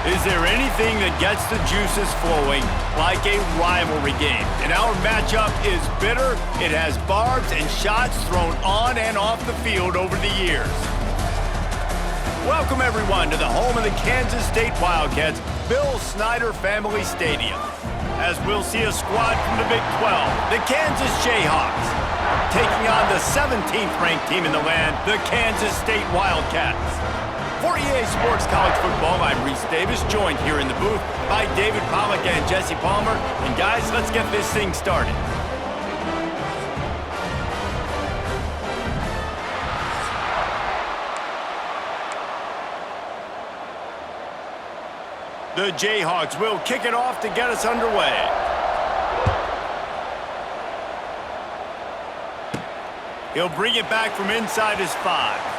Is there anything that gets the juices flowing like a rivalry game? And our matchup is bitter. It has barbs and shots thrown on and off the field over the years. Welcome, everyone, to the home of the Kansas State Wildcats, Bill Snyder Family Stadium. As we'll see a squad from the Big 12, the Kansas Jayhawks, taking on the 17th ranked team in the land, the Kansas State Wildcats. For EA Sports College Football, I'm Reese Davis, joined here in the booth by David Pollack and Jesse Palmer. And guys, let's get this thing started. The Jayhawks will kick it off to get us underway. He'll bring it back from inside his 5.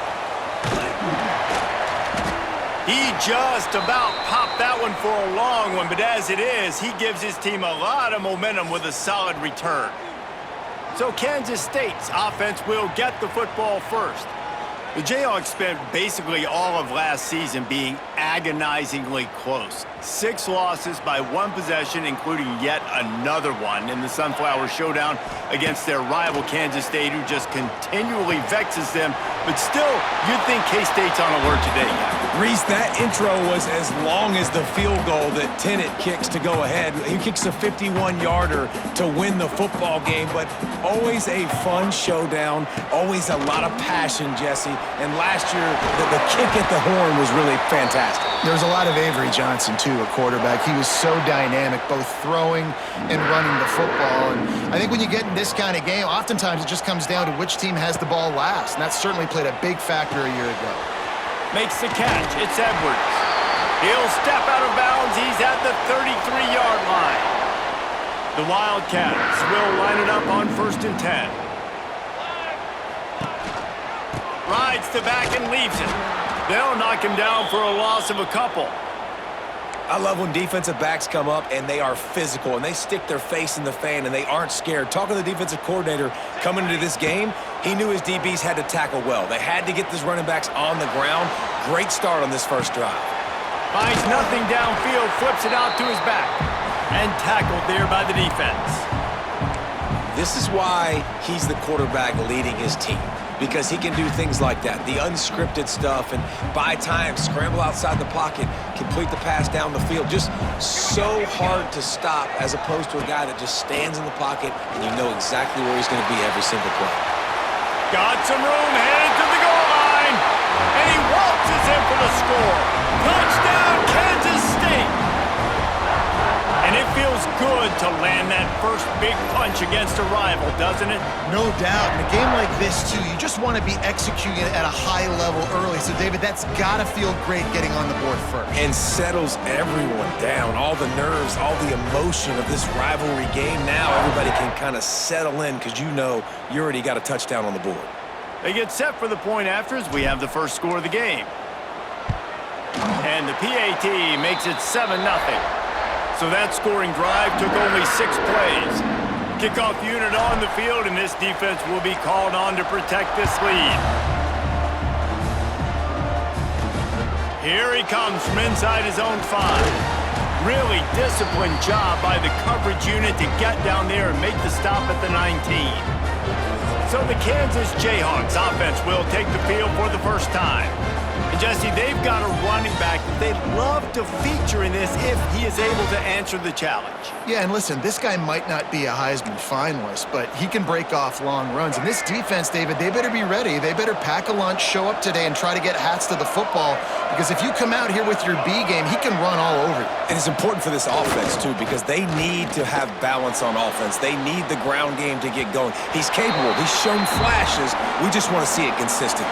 He just about popped that one for a long one, but as it is, he gives his team a lot of momentum with a solid return. So Kansas State's offense will get the football first. The Jayhawks spent basically all of last season being agonizingly close. 6 losses by 1 possession, including yet another one in the Sunflower Showdown against their rival Kansas State, who just continually vexes them. But still, you'd think K-State's on alert today, guys. Reese, that intro was as long as the field goal that Tennant kicks to go ahead. He kicks a 51-yarder to win the football game, but always a fun showdown, always a lot of passion, Jesse. And last year, the kick at the horn was really fantastic. There was a lot of Avery Johnson, too, a quarterback. He was so dynamic, both throwing and running the football. And I think when you get in this kind of game, oftentimes it just comes down to which team has the ball last. And that certainly played a big factor a year ago. Makes the catch. It's Edwards. He'll step out of bounds. He's at the 33-yard line. The Wildcats will line it up on 1st and 10. Rides to back and leaves it. They'll knock him down for a loss of a couple. I love when defensive backs come up and they are physical and they stick their face in the fan and they aren't scared. Talking to the defensive coordinator coming into this game, he knew his DBs had to tackle well. They had to get these running backs on the ground. Great start on this first drive. Finds nothing downfield, flips it out to his back. And tackled there by the defense. This is why he's the quarterback leading his team, because he can do things like that, the unscripted stuff, and buy time, scramble outside the pocket, complete the pass down the field. Just so hard to stop as opposed to a guy that just stands in the pocket and you know exactly where he's going to be every single play. Got some room, headed to the goal line, and he waltzes in for the score. Touchdown, Kansas State! And it feels good to land that first big punch against a rival, doesn't it? No doubt. In a game like this, too, you just want to be executing it at a high level early. So, David, that's got to feel great getting on the board first. And settles everyone down. All the nerves, all the emotion of this rivalry game. Now everybody can kind of settle in because you know you already got a touchdown on the board. They get set for the point after as we have the first score of the game. And the PAT makes it 7-0. So that scoring drive took only 6 plays. Kickoff unit on the field, and this defense will be called on to protect this lead. Here he comes from inside his own 5. Really disciplined job by the coverage unit to get down there and make the stop at the 19. So the Kansas Jayhawks offense will take the field for the first time. And Jesse, they've got a running back that they'd love to feature in this if he is able to answer the challenge. Yeah, and listen, this guy might not be a Heisman finalist, but he can break off long runs. And this defense, David, they better be ready. They better pack a lunch, show up today, and try to get hats to the football. Because if you come out here with your B game, he can run all over you. And it's important for this offense, too, because they need to have balance on offense. They need the ground game to get going. He's capable. He's shown flashes. We just want to see it consistently.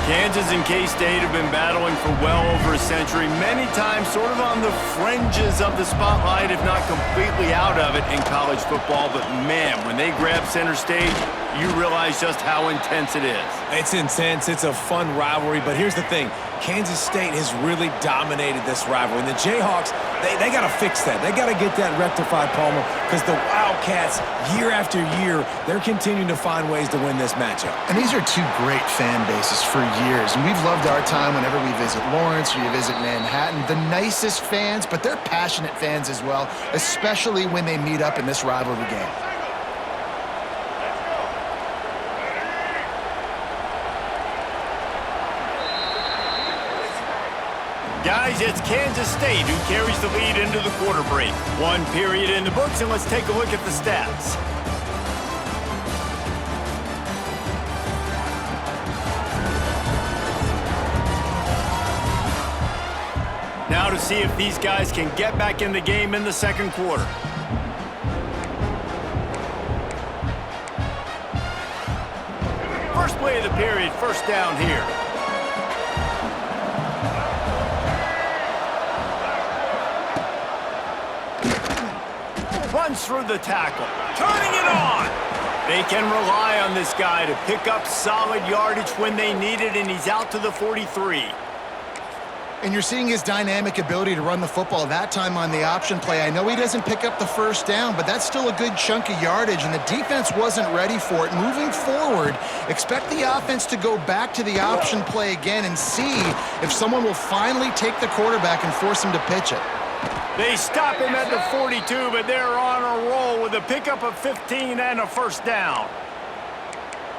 Kansas and K-State have been battling for well over a century, many times sort of on the fringes of the spotlight, if not completely out of it in college football. But man, when they grab center stage, you realize just how intense it is. It's intense. It's a fun rivalry. But here's the thing. Kansas State has really dominated this rivalry. And the Jayhawks, they got to fix that. They got to get that rectified, Palmer, because the Wildcats, year after year, they're continuing to find ways to win this matchup. And these are two great fan bases for years. And we've loved our time whenever we visit Lawrence or you visit Manhattan. The nicest fans, but they're passionate fans as well, especially when they meet up in this rivalry game. Guys, it's Kansas State who carries the lead into the quarter break. One period in the books, and let's take a look at the stats. Now to see if these guys can get back in the game in the second quarter. First play of the period, first down here. Runs through the tackle, turning it on. They can rely on this guy to pick up solid yardage when they need it, and he's out to the 43. And you're seeing his dynamic ability to run the football that time on the option play. I know he doesn't pick up the first down, but that's still a good chunk of yardage, and the defense wasn't ready for it. Moving forward, expect the offense to go back to the option play again and see if someone will finally take the quarterback and force him to pitch it. They stop him at the 42, but they're on a roll with a pickup of 15 and a first down.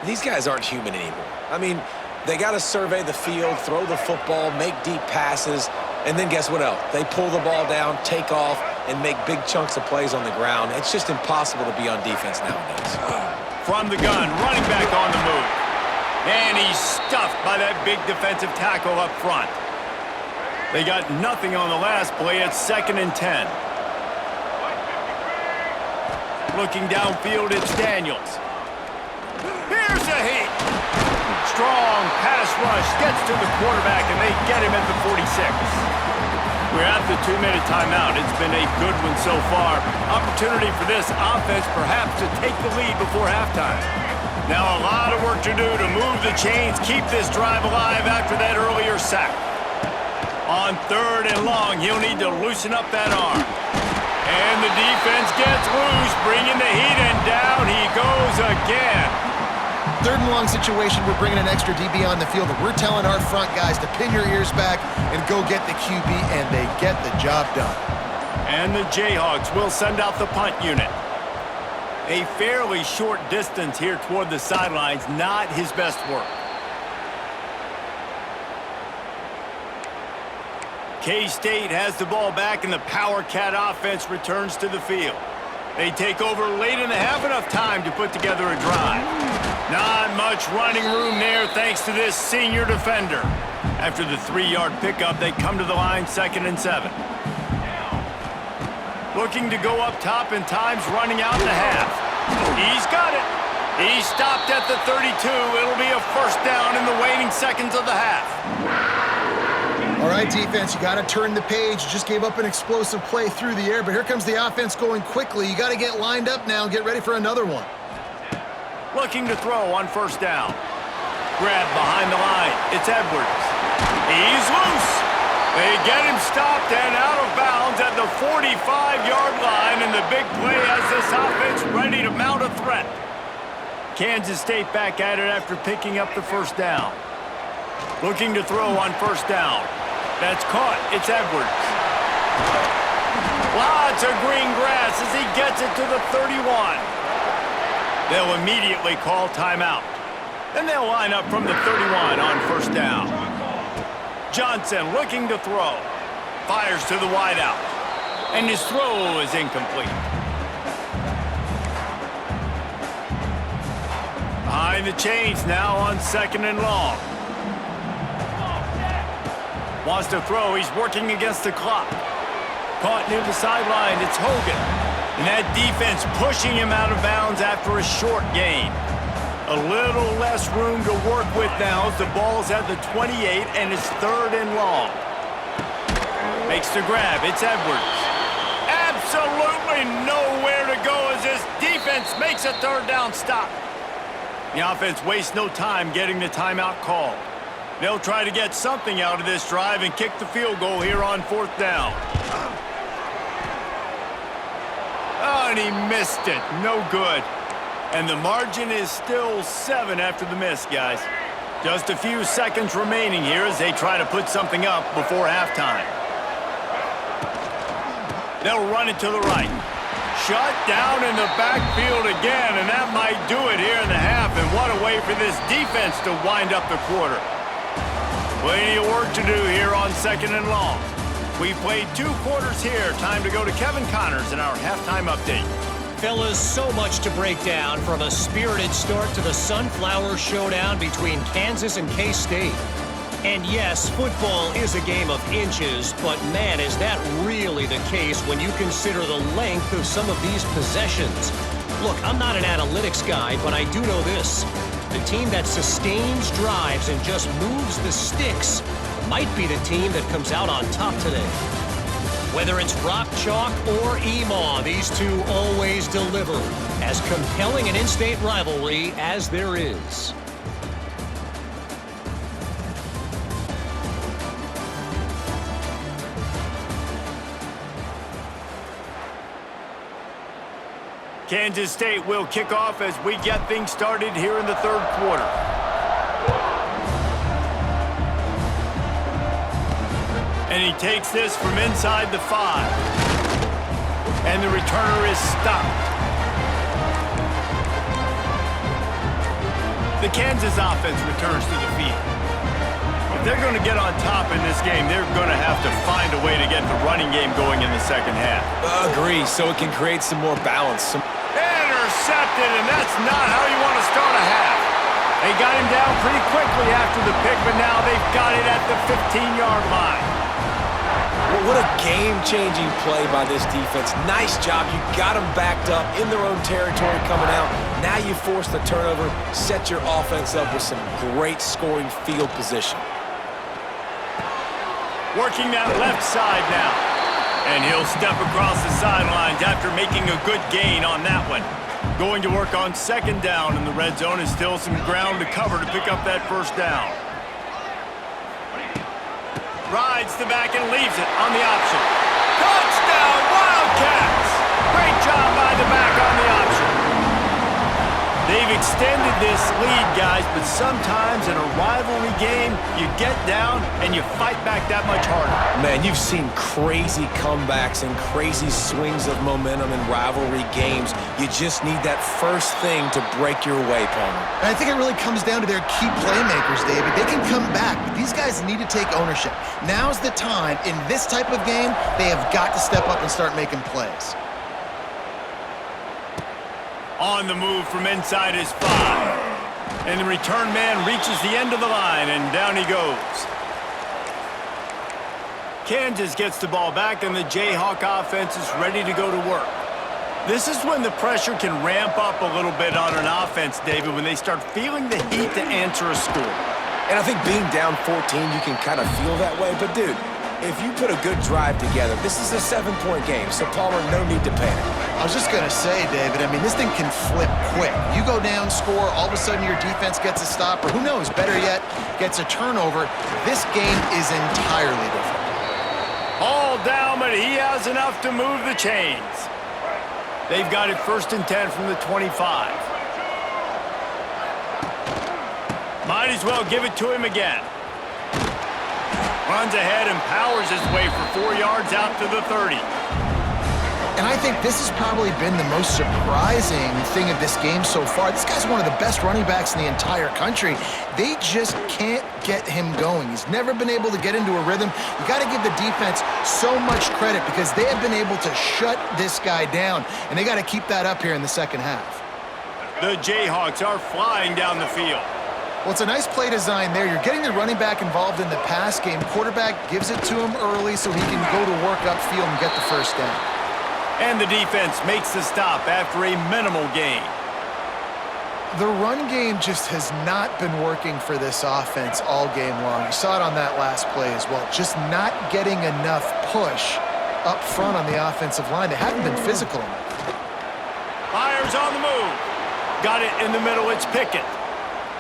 These guys aren't human anymore. I mean, they got to survey the field, throw the football, make deep passes, and then guess what else? They pull the ball down, take off, and make big chunks of plays on the ground. It's just impossible to be on defense nowadays. From the gun, running back on the move. And he's stuffed by that big defensive tackle up front. They got nothing on the last play. It's 2nd and 10. Looking downfield, it's Daniels. Here's a hit. Strong pass rush gets to the quarterback, and they get him at the 46. We're at the 2-minute timeout. It's been a good one so far. Opportunity for this offense perhaps to take the lead before halftime. Now a lot of work to do to move the chains, keep this drive alive after that earlier sack. On 3rd and long, he'll need to loosen up that arm. And the defense gets loose, bringing the heat, and down he goes again. 3rd and long situation, we're bringing an extra DB on the field, and we're telling our front guys to pin your ears back and go get the QB, and they get the job done. And the Jayhawks will send out the punt unit. A fairly short distance here toward the sidelines, not his best work. K-State has the ball back, and the Power Cat offense returns to the field. They take over late in the half, enough time to put together a drive. Not much running room there thanks to this senior defender. After the 3-yard pickup, they come to the line 2nd and 7. Looking to go up top, and time's running out in the half. He's got it. He stopped at the 32. It'll be a first down in the waning seconds of the half. All right, defense, you got to turn the page. You just gave up an explosive play through the air, but here comes the offense going quickly. You got to get lined up now and get ready for another one. Looking to throw on first down. Grab behind the line. It's Edwards. He's loose. They get him stopped and out of bounds at the 45-yard line, and the big play has this offense ready to mount a threat. Kansas State back at it after picking up the first down. Looking to throw on first down. That's caught. It's Edwards. Lots of green grass as he gets it to the 31. They'll immediately call timeout. Then they'll line up from the 31 on first down. Johnson looking to throw. Fires to the wideout. And his throw is incomplete. Behind the chains now on 2nd and long. Wants to throw. He's working against the clock. Caught near the sideline. It's Hogan. And that defense pushing him out of bounds after a short gain. A little less room to work with now as the ball's at the 28 and it's 3rd and long. Makes the grab. It's Edwards. Absolutely nowhere to go as this defense makes a 3rd down stop. The offense wastes no time getting the timeout called. They'll try to get something out of this drive and kick the field goal here on 4th down. Oh, and he missed it. No good. And the margin is still 7 after the miss, guys. Just a few seconds remaining here as they try to put something up before halftime. They'll run it to the right. Shut down in the backfield again, and that might do it here in the half. And what a way for this defense to wind up the quarter. Plenty of work to do here on 2nd and long. We've played 2 quarters here. Time to go to Kevin Connors in our halftime update. Fellas, so much to break down, from a spirited start to the Sunflower Showdown between Kansas and K-State. And yes, football is a game of inches, but man, is that really the case when you consider the length of some of these possessions. Look, I'm not an analytics guy, but I do know this. The team that sustains drives and just moves the sticks might be the team that comes out on top today. Whether it's rock chalk or EMAW, these two always deliver. As compelling an in-state rivalry as there is. Kansas State will kick off as we get things started here in the 3rd quarter. And he takes this from inside the 5. And the returner is stopped. The Kansas offense returns to the field. If they're going to get on top in this game, they're going to have to find a way to get the running game going in the 2nd half. Agree, so it can create some more balance. Intercepted, and that's not how you want to start a half. They got him down pretty quickly after the pick, but now they've got it at the 15-yard line. Well, what a game-changing play by this defense. Nice job. You got them backed up in their own territory coming out. Now you force the turnover, set your offense up with some great scoring field position. Working that left side now. And he'll step across the sidelines after making a good gain on that one. Going to work on 2nd down, and the red zone is still some ground to cover to pick up that 1st down. Rides the back and leaves it on the option. Touchdown, Wildcats! Great job by the back on the option. They've extended this lead, guys, but sometimes in a rivalry game, you get down and you fight back that much harder. Man, you've seen crazy comebacks and crazy swings of momentum in rivalry games. You just need that first thing to break your way, Palmer. And I think it really comes down to their key playmakers, David. They can come back, but these guys need to take ownership. Now's the time. In this type of game, they have got to step up and start making plays. On the move from inside his 5. And the return man reaches the end of the line, and down he goes. Kansas gets the ball back, and the Jayhawk offense is ready to go to work. This is when the pressure can ramp up a little bit on an offense, David, when they start feeling the heat to answer a score. And I think being down 14, you can kind of feel that way. But, dude, if you put a good drive together, this is a 7-point game, so Palmer, no need to panic. I was just going to say, David, I mean, this thing can flip quick. You go down, score, all of a sudden your defense gets a stop, or who knows, better yet, gets a turnover. This game is entirely different. All down, but he has enough to move the chains. They've got it 1st and 10 from the 25. Might as well give it to him again. Runs ahead and powers his way for 4 yards out to the 30. And I think this has probably been the most surprising thing of this game so far. This guy's one of the best running backs in the entire country. They just can't get him going. He's never been able to get into a rhythm. You got to give the defense so much credit because they have been able to shut this guy down, and they got to keep that up here in the 2nd half. The Jayhawks are flying down the field. Well, it's a nice play design there. You're getting the running back involved in the pass game. Quarterback gives it to him early so he can go to work upfield and get the 1st down. And the defense makes the stop after a minimal gain. The run game just has not been working for this offense all game long. You saw it on that last play as well. Just not getting enough push up front on the offensive line. They haven't been physical enough. Fires on the move. Got it in the middle. It's Pickett.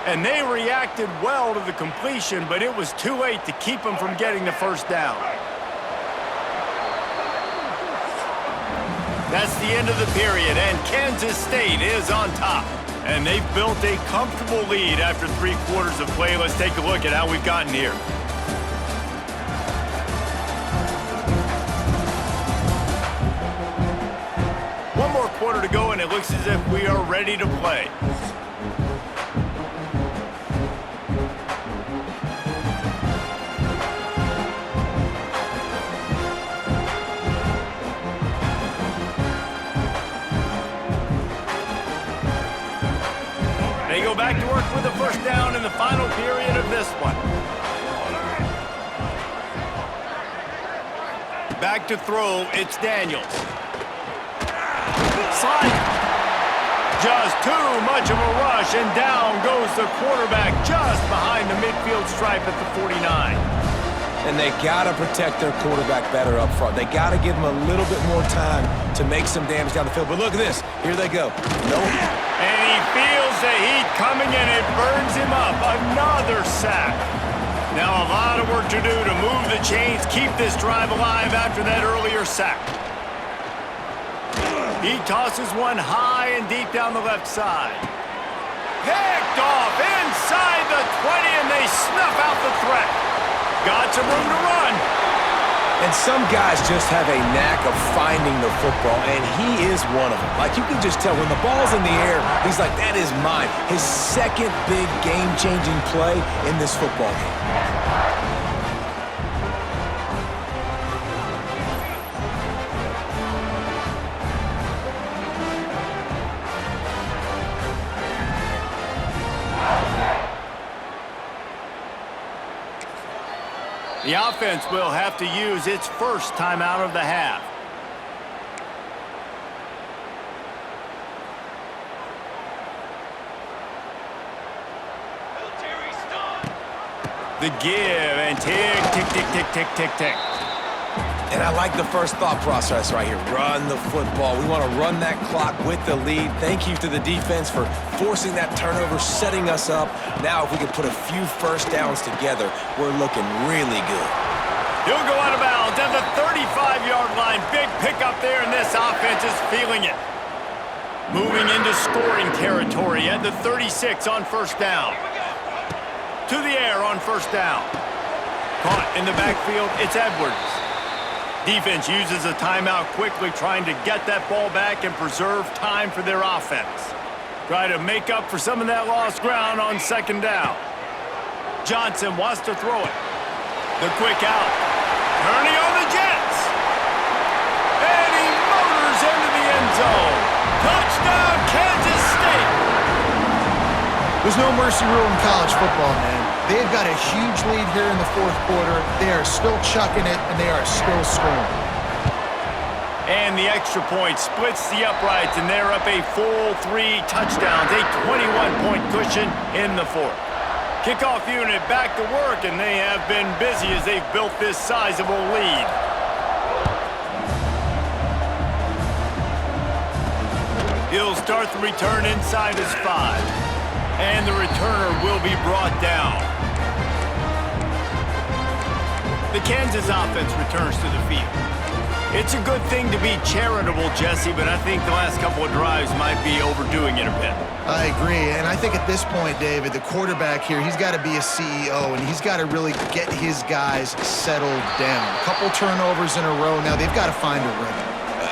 And they reacted well to the completion, but it was too late to keep them from getting the first down. That's the end of the period, and Kansas State is on top. And they've built a comfortable lead after 3 quarters of play. Let's take a look at how we've gotten here. One more quarter to go, and it looks as if we are ready to play. They go back to work with a first down in the final period of this one. Back to throw, it's Daniels. Slide. Just too much of a rush, and down goes the quarterback just behind the midfield stripe at the 49. And they got to protect their quarterback better up front. They got to give him a little bit more time to make some damage down the field. But look at this. Here they go. No. And he feels the heat coming, and it burns him up. Another sack. Now a lot of work to do to move the chains, keep this drive alive after that earlier sack. He tosses one high and deep down the left side. Picked off inside the 20, and they snuff out the threat. Got some room to run. And some guys just have a knack of finding the football, and he is one of them. Like, you can just tell when the ball's in the air, he's like, that is mine. His second big game-changing play in this football game. The offense will have to use its first timeout of the half. The give and tick, tick, tick, tick, tick, tick, tick. And I like the first thought process right here. Run the football. We want to run that clock with the lead. Thank you to the defense for forcing that turnover, setting us up. Now if we can put a few first downs together, we're looking really good. He'll go out of bounds at the 35-yard line. Big pickup there, and this offense is feeling it. Moving into scoring territory at the 36 on first down. To the air on first down. Caught in the backfield, it's Edwards. Defense uses a timeout quickly, trying to get that ball back and preserve time for their offense. Try to make up for some of that lost ground on second down. Johnson wants to throw it. The quick out. Turning on the Jets. And he motors into the end zone. Touchdown, Kansas State. There's no mercy rule in college football, man. They've got a huge lead here in the fourth quarter. They are still chucking it, and they are still scoring. And the extra point splits the uprights, and they're up a full 3 touchdowns, a 21-point cushion in the fourth. Kickoff unit back to work, and they have been busy as they've built this sizable lead. He'll start the return inside his 5. And the returner will be brought down. The Kansas offense returns to the field. It's a good thing to be charitable, Jesse, but I think the last couple of drives might be overdoing it a bit. I agree, and I think at this point, David, the quarterback here, he's got to be a CEO, and he's got to really get his guys settled down. A couple turnovers in a row. Now they've got to find a rhythm.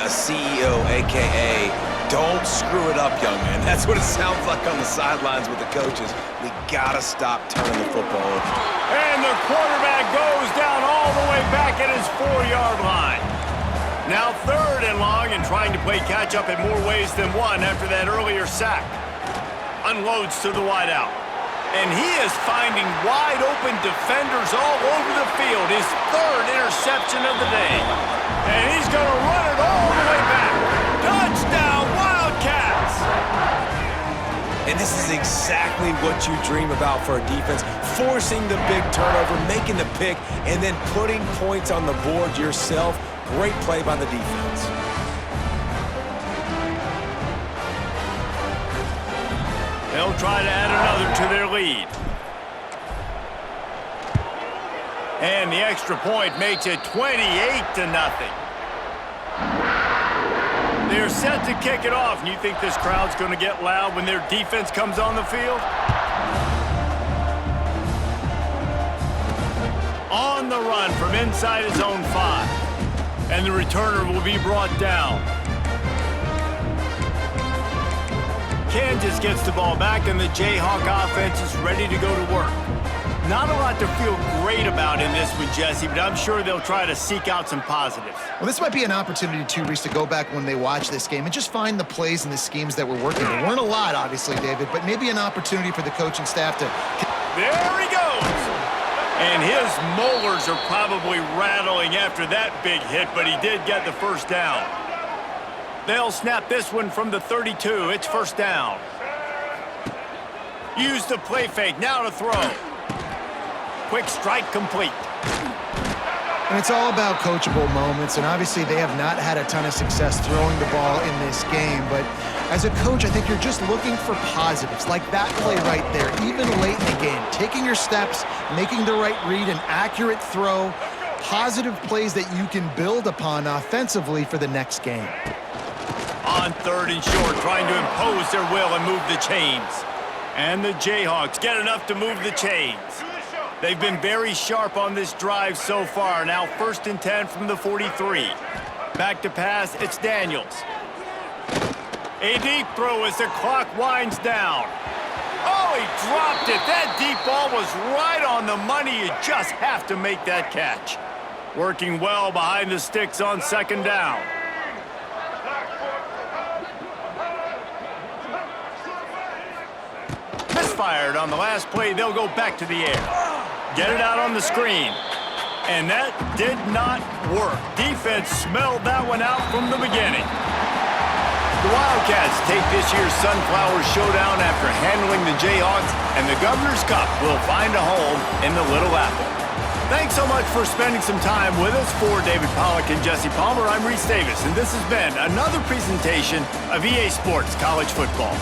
A CEO, a.k.a. don't screw it up, young man. That's what it sounds like on the sidelines with the coaches. We got to stop turning the football over. And the quarterback goes down all the way back at his 4-yard line. Now 3rd and long, and trying to play catch-up in more ways than one after that earlier sack. Unloads to the wideout. And he is finding wide-open defenders all over the field. His 3rd interception of the day. And he's going to run it all the way back. Touchdown, Wildcats! And this is exactly what you dream about for a defense. Forcing the big turnover, making the pick, and then putting points on the board yourself. Great play by the defense. They'll try to add another to their lead. And the extra point makes it 28-0. They're set to kick it off, and you think this crowd's going to get loud when their defense comes on the field? On the run from inside his own 5. And the returner will be brought down. Kansas gets the ball back, and the Jayhawk offense is ready to go to work. Not a lot to feel great about in this one, Jesse, but I'm sure they'll try to seek out some positives. Well, this might be an opportunity, too, Reese, to go back when they watch this game and just find the plays and the schemes that were working. There weren't a lot, obviously, David, but maybe an opportunity for the coaching staff to... There he goes! And his molars are probably rattling after that big hit, but he did get the first down. They'll snap this one from the 32. It's first down. Use the play fake. Now to throw. Quick strike complete. And it's all about coachable moments, and obviously they have not had a ton of success throwing the ball in this game, but as a coach, I think you're just looking for positives, like that play right there, even late in the game. Taking your steps, making the right read, an accurate throw, positive plays that you can build upon offensively for the next game. On 3rd and short, trying to impose their will and move the chains. And the Jayhawks get enough to move the chains. They've been very sharp on this drive so far. Now 1st and 10 from the 43. Back to pass, it's Daniels. A deep throw as the clock winds down. Oh, he dropped it. That deep ball was right on the money. You just have to make that catch. Working well behind the sticks on 2nd down. Misfired on the last play. They'll go back to the air. Get it out on the screen. And that did not work. Defense smelled that one out from the beginning. The Wildcats take this year's Sunflower Showdown after handling the Jayhawks, and the Governor's Cup will find a home in the Little Apple. Thanks so much for spending some time with us. For David Pollack and Jesse Palmer, I'm Reese Davis, and this has been another presentation of EA Sports College Football.